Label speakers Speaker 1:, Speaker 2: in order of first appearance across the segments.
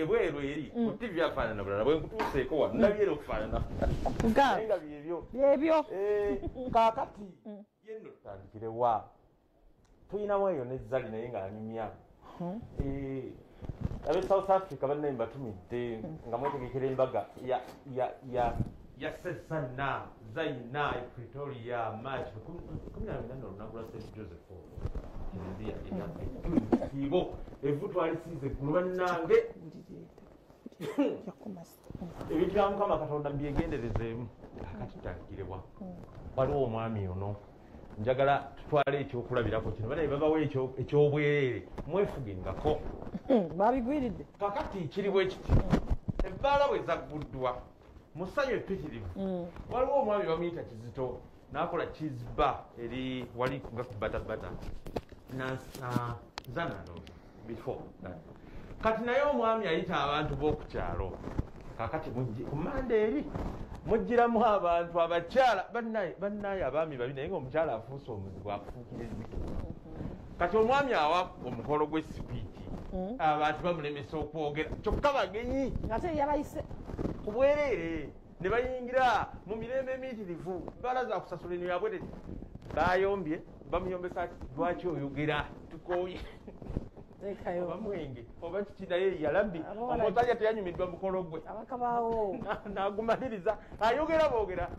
Speaker 1: ebweru eri ku TV afaanana bulala bwe nkutuuseeko wano ndabyera okufaanana nga byebyo kaakati yenno tutandikire wa tuyinamu eyo nezzali naye nga anyumya abe South Africa bannaye mbatumidde nga mwetegekera embaga ya Sesana Zaina Pretoria March 18 olunaku lwa St. Josephat ibo evu twalisize eggulu bannange ebintu bya Mukama Katonda mbyegenderezeemu kakati tutandikirwa waliwo omwami ono njagala tutwale ekyokulabirako kino banaye babawo ekyobwerere mwefugengako
Speaker 2: babigwiridde
Speaker 1: kakati kiri bwe kiti ebbaala bwe zagguddwa musanyu epitirivu waliwo omwami bamuyita Kizito n'akola kizba eri wali nga ku batabata zanano before kati naye omwami ayita abantu b'okukyalo kakati ku mande eri mugiramu abantu abakyala bannaye abaami babi naye ng'omukyala afuuse omuzibu akufuukira ezzike kati omwami awa omukolo gw'esipiiki abantu bamulemesa okwogera kyokka bagenyi
Speaker 2: ate yabayise
Speaker 1: kubwereere ne bayingira mu mirembe emiyitirivu bala za kusasula eno yabwere bayombye bamuyombesa ati lwaki oyogera tukooye oba mwenge oba kiki naye yalabbi omusajja teyanyumiddwa mukolo gwe
Speaker 2: abakabaawo
Speaker 1: nagumaliriza ayogera boogera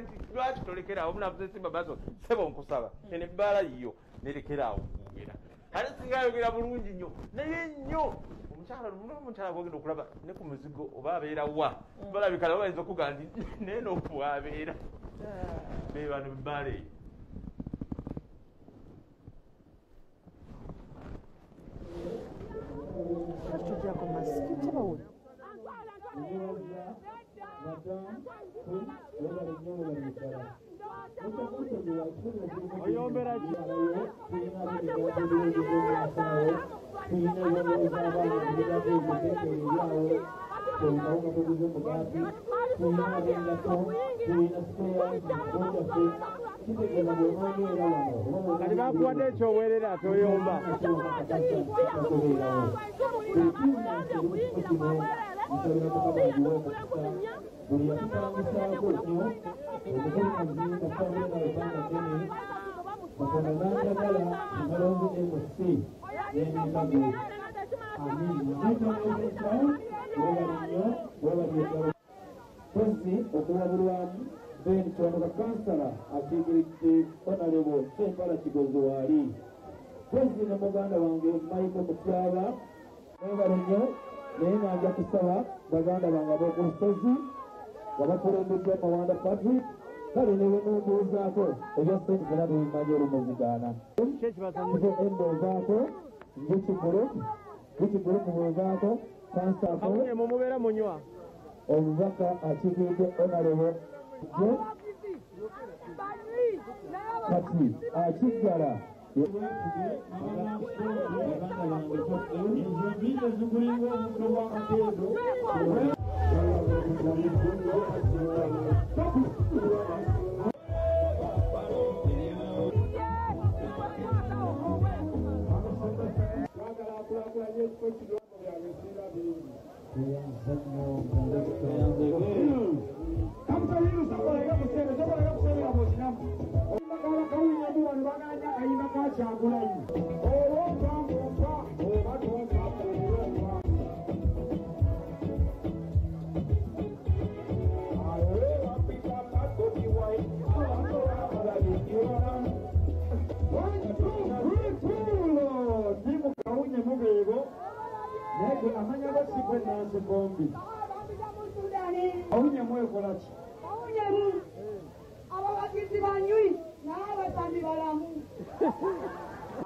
Speaker 1: nti lwaki tolekeraawo munakuzesimba baso sebo nkusaba eno ebbaala yiyo nerekeraawo kwogera ate singa ayogera bulungi nnyo naye nnyo omukyala gwogenda okulaba ne ku muzigo oba abeera wa balabika nabo bayinza okuga nti naye n'okuwabeera bebano bebbaala eyo
Speaker 2: tujjako masikiti bawuli oyombera ki kati bakuwadde ekyowerera toyomba
Speaker 3: okuwabulwamu ben kyonoka kansala akiikiridde Honorable Sempala Kigozi waali kwezi ne muganda wange Maiko Mutyaba mwebale nnyo naye nanja kusaba baganda bange ab'okusozi nga bakulembeddwa Mawanda Patrick kale newe n'ombuuzaako ebya sente zona bimanye olumuzigaana endoozaako bikigulu mumwezaako kansako
Speaker 2: mubeera munywa
Speaker 3: omubaka akiikiridde Honorable kati akiggala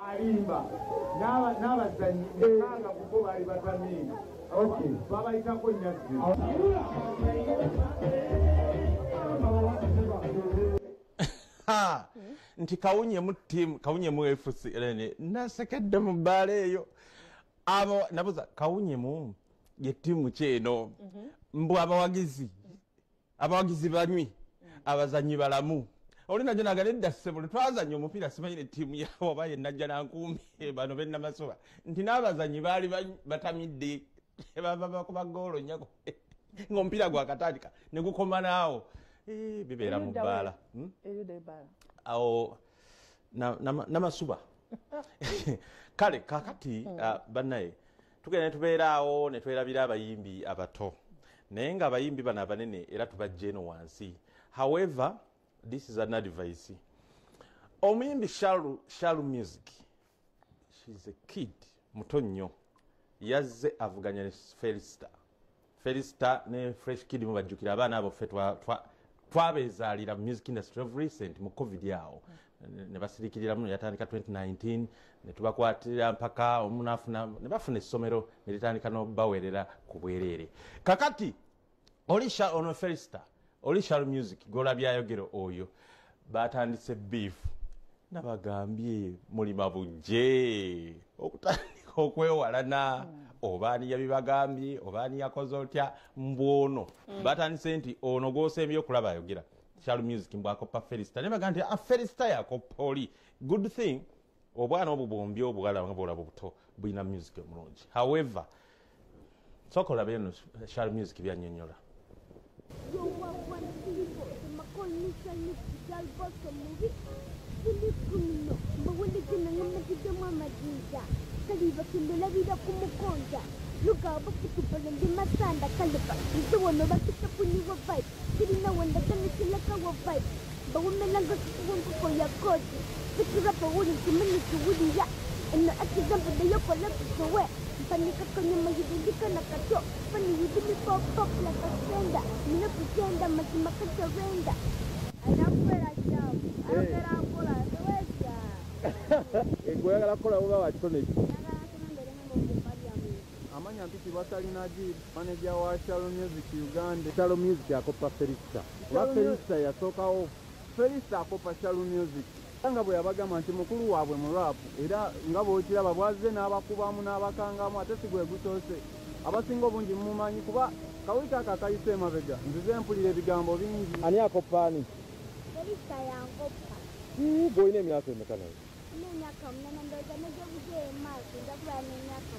Speaker 3: alimba n'abazanyi mukaaga kuko bali batamiini babayitako nyazzi
Speaker 1: nti kawunyemu ttiimu kawunyemu FC nasekedde mu bbaala eyo abo nabuza kawunyemu ye ttiimu kyeno mbu abawagizi banywi abazanyi balamu oli najja naganedda ssebule twazanya omupiira simanyire ttiimu yawo oba ye najja nankuumi bano bennamasoba nti n'abazanyi baali batamidde baba kuba goolo nyako ng'omupiira gwakatandika ne gukoma naawo bibeera mu bbaala awo namasuba kale kakati bannaye tugenda ne tubeera awo ne twerabira abayimbi abato naye nga abayimbi bano abanene era tubajja eno wansi. However, this is an advice. Omuyimbi Shalu Music, she's a kid muto nnyo yazze avuganya ne Felista ne Fresh Kid mu bajjukira abaana abo ffe twabezaalira mu music industry of recent mu covid awo ne basirikirira muno yatandika 2019 ne tubakwatira mpaka omunafuna ne bafuna essomero ne litandika n'obawerera ku bwereere. Kakati Olisha ono Felista Shalu Music gola byayogero oyo batandise beef nabagambye muli mabujje okutandika okwewalana obaani yabibagambye obaani yakoze otya mbwono batandise nti ono gwosembye okulaba ayogera Shalu Music mbwakopa Felista ne bagambye Felista yakopa oli good thing obwana obwo bombi obwala nga bola buto bulina music omulungi. However, sokola beno Shalu Music byanyonyola
Speaker 4: Panika kwenye majidika na kato Pani hidimi pop la kasenda Mina kutenda mazima katarenda Anakwela jamu Anakera ankola Seweza
Speaker 2: Kwegala kola uba wakitoneki
Speaker 5: amanya mpiki batalinaji manager wa Shalu Music Uganda. Shalu Music akopa Felista Felista yasookawo Felista akopa Shalu Music nga bwe yabagamba nti mukulu waabwe mu rap era nga bw'okiraba bwazze n'abakubamu n'abakangamu ate si gwe gusoose abasinga obungi mumumanyi kuba kawika aka kayise emabega nzize mpulira ebigambo bingi.
Speaker 2: Ani akopaani?
Speaker 4: Felista yankopa
Speaker 2: Bw'olina emyaka emeka naye?
Speaker 4: N'emyaka 8 ndowooza nejjo buje emaaso nja kuba n'emyaka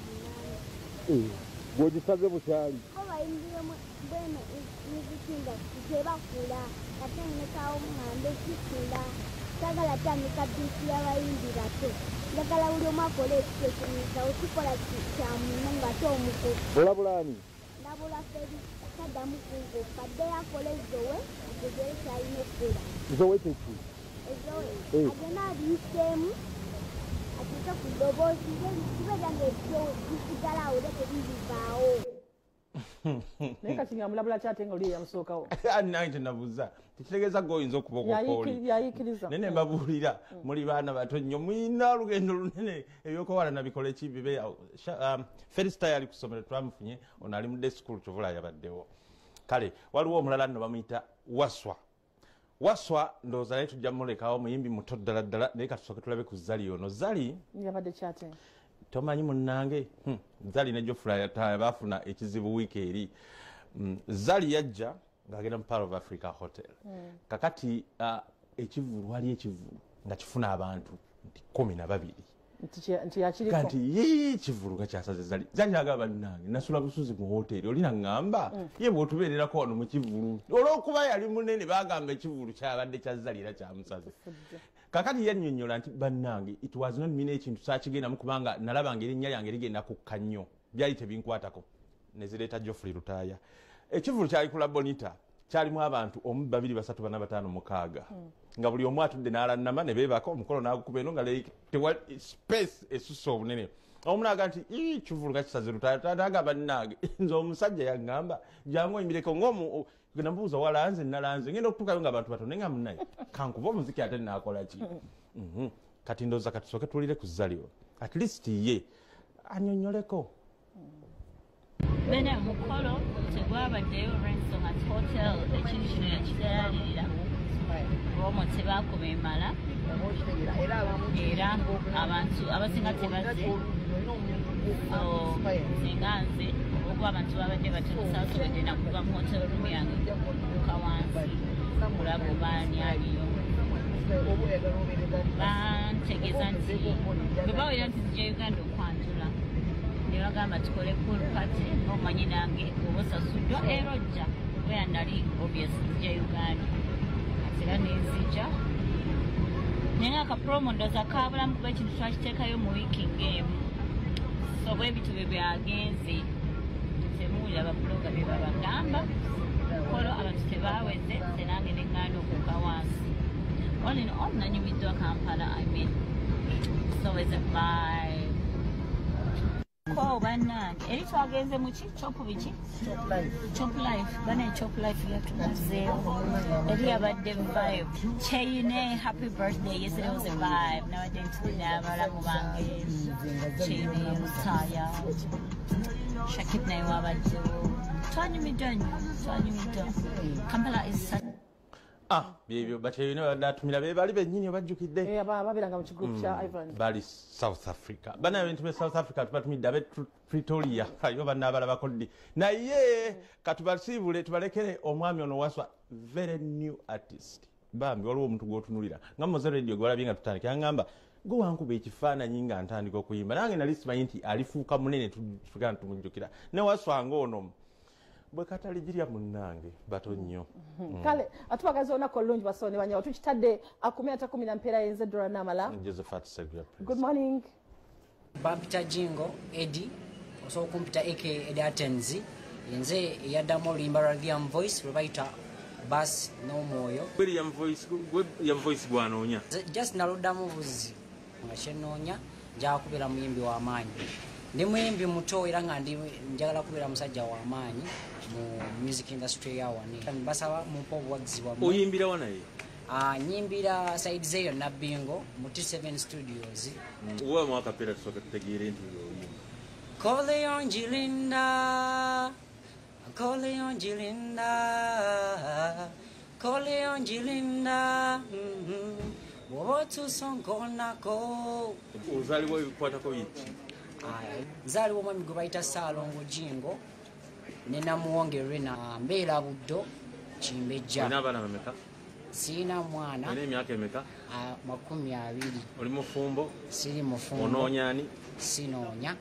Speaker 4: 8.
Speaker 2: Bw'ogisaze bukyali?
Speaker 4: Ko bayimbire bweno muzikinda tebakula ate nnekawo ŋŋambe kikula sagala tandika biisi y'abayimbi bato njagala buli omu akola ekiteekemeza okikola kyamuno ng'ate omukugu.
Speaker 2: Olabulaani?
Speaker 4: Ndabula Felista taddamu kunkuka ddeyo akole ezowe ategere kyalina okkola.
Speaker 2: Zowe kiki?
Speaker 4: Ezowe agenda abiyiseemu atuuke ku ddoboozi kibeera ng'ebyo bisigala awo era tebibivaawo.
Speaker 6: Naye kati nga mulabula kyate nga oli yamusookawo.
Speaker 1: Nange tenabuuza tekitegeeza goyinza okuba okukooli
Speaker 6: yayiikiriza
Speaker 1: nene mbabuulira muli baana bato nnyo mulina olugendo lunene ebyokowala nabikola ki bibe Felista yali ku ssomero twamufunye ono ali mudde school kyovula yabaddewo. Kale waliwo omulala nno bamuyita Waswa ndowooza naye tujja mulekawo muyimbi muto ddala ddala naye katusooke tulabe ku Zali ono. Zali
Speaker 6: yabadde kyate
Speaker 1: tomanyi munnange Zali ne Jofula baafuna ekizibu wiiki eri. Zali yajja ng'agenda mu Pearl of Africa Hotel. Kakati ekivulu wali ekivulu nga kifuna abantu 12
Speaker 6: nti yakiriko
Speaker 1: kanti kivulu nga kyasaze Zali agamba bannange nasula busuzi mu hoteri olina ŋŋamba ye bw'otubeererako wano mu kivulu olw'okuba yali munene bagamba ekivulu kyabadde kya Zali era kyamusaze. Kakati yannyonnyola nti bannange it was not mean ekintu saakigendamu kubanga nalabanga erinnya lyange ligenda kukka nnyo byali tebinkwatako ne zireeta Geoffrey Lutaaya. Ekivulu kyali kula Bonita kyalimu abantu 1 2 3 4 5 6 nga buli omu atudde n'alannama ne beebaka omukolo n'agukuba eno nga tewali space esusse obunene. Omunaaga nti kivulu nga kisaze Lutaaya agamba nnange nze omusajja yaŋŋamba jangu oyimireko ng'omu namubuuza walanze nalanze ngenda okutuukayo nga abantu batono nga munnaye kankuba omuziki ate naakola ki. Kati ndowooza katusooke tuwulire ku Zalio at least ye annyonnyoleko.
Speaker 7: Bene omukolo tegwabaddeyo olw'ensonga nti hotel ekintu kino yakitayalirira olw'omwo tebaakuba emala era abantu abasinga tebazze singa nze olwokuba abantu babadde batono saasobodde nakuva mu hotel room yange kuka wansi kulaba obaani aliyo. Bantegeeza nti bwe bawera nti zijja Uganda okwanjula ne bagamba tukole pool party omanyi nange oba osasuddwa era ojja wera nali obvious nzija Uganda era nenzija naye nga akapromo ndooza kabulamu kuba ekintu twakiteekayo mu wiiki ng'emu so bwe bitu bye byagenze temuwulira ababuloga bye babagamba kolo abantu tebaweze tenange neŋŋanda okuka wansi olino nanyumiddwa Kampala so is it live ko bannange eri twagenze muki chopu biki chop life bane chop life yatumazeewo eri yabadde vibe Cheyine happy birthday yesterday was a vibe nawadde ntulina abalamu bange Cheyine Musaya Shakib naye wabaddewo twanyumiddwa nnyo twanyumiddwa Kampala is such
Speaker 1: byebyo bateyina batumira be bali bennyini bajjukidde
Speaker 6: babiranga mu kigroup kya Ivan
Speaker 1: bali South Africa bana ebintu be South Africa tubatumidde abe Pretoria ayo banabala bakoddi naye katubasiibule tubalekere omwami ono waswa very new artist bambi waliwo omuntu gwotunulira nga Moze Radio gwalabye nga tutandika yangamba gwe wankuba ekifaananyi nga ntandika okuyimba nange nali simanyi nti alifuuka munene tugana tumujjukira ne waswa ng'ono bwe kataligirya munnange bato nnyo
Speaker 6: kale atubagaza olunaku olulungi basone banyawo tukitadde 10 mpeera yenze dola n'amala
Speaker 1: Josephat Seguya
Speaker 6: good morning
Speaker 8: bampita Jingo Eddie osobola kumpita AK Eddie Atenzi yenze yaddamu oluyimba lwa Liam Voice lwe bayita Bass n'omwoyo
Speaker 1: Liam Voice gwanoonya
Speaker 8: just naluddamu buzi nga kyenoonya njagala kubeera muyimbi w'amaanyi ndi muyimbi muto era nga njagala kubeera musajja w'amaanyi mu music industry yawani basaba mumpa obuwagizi bwammwe
Speaker 1: oyimbira wa naye
Speaker 8: nyimbira side zeyo Nabbingo mu T7 studios
Speaker 1: uwa mwaka pera tusoka tutegeere nti oyimba
Speaker 8: Coleon Gilinda Coleon Gilinda Coleon Gilinda wotu songonako
Speaker 1: ozaliwo ebikwatako yiki
Speaker 8: nzaaliwo omwami gwe bayita Saalongo Jingo ne Namuwongerwe na mbeera buddo Kimbejja
Speaker 1: n'abaana bameka
Speaker 8: siina mwana
Speaker 1: olina emyaka emeka
Speaker 8: 20
Speaker 1: oli mufumbo
Speaker 8: siri mufumbo
Speaker 1: onoonya ani
Speaker 8: sinoonya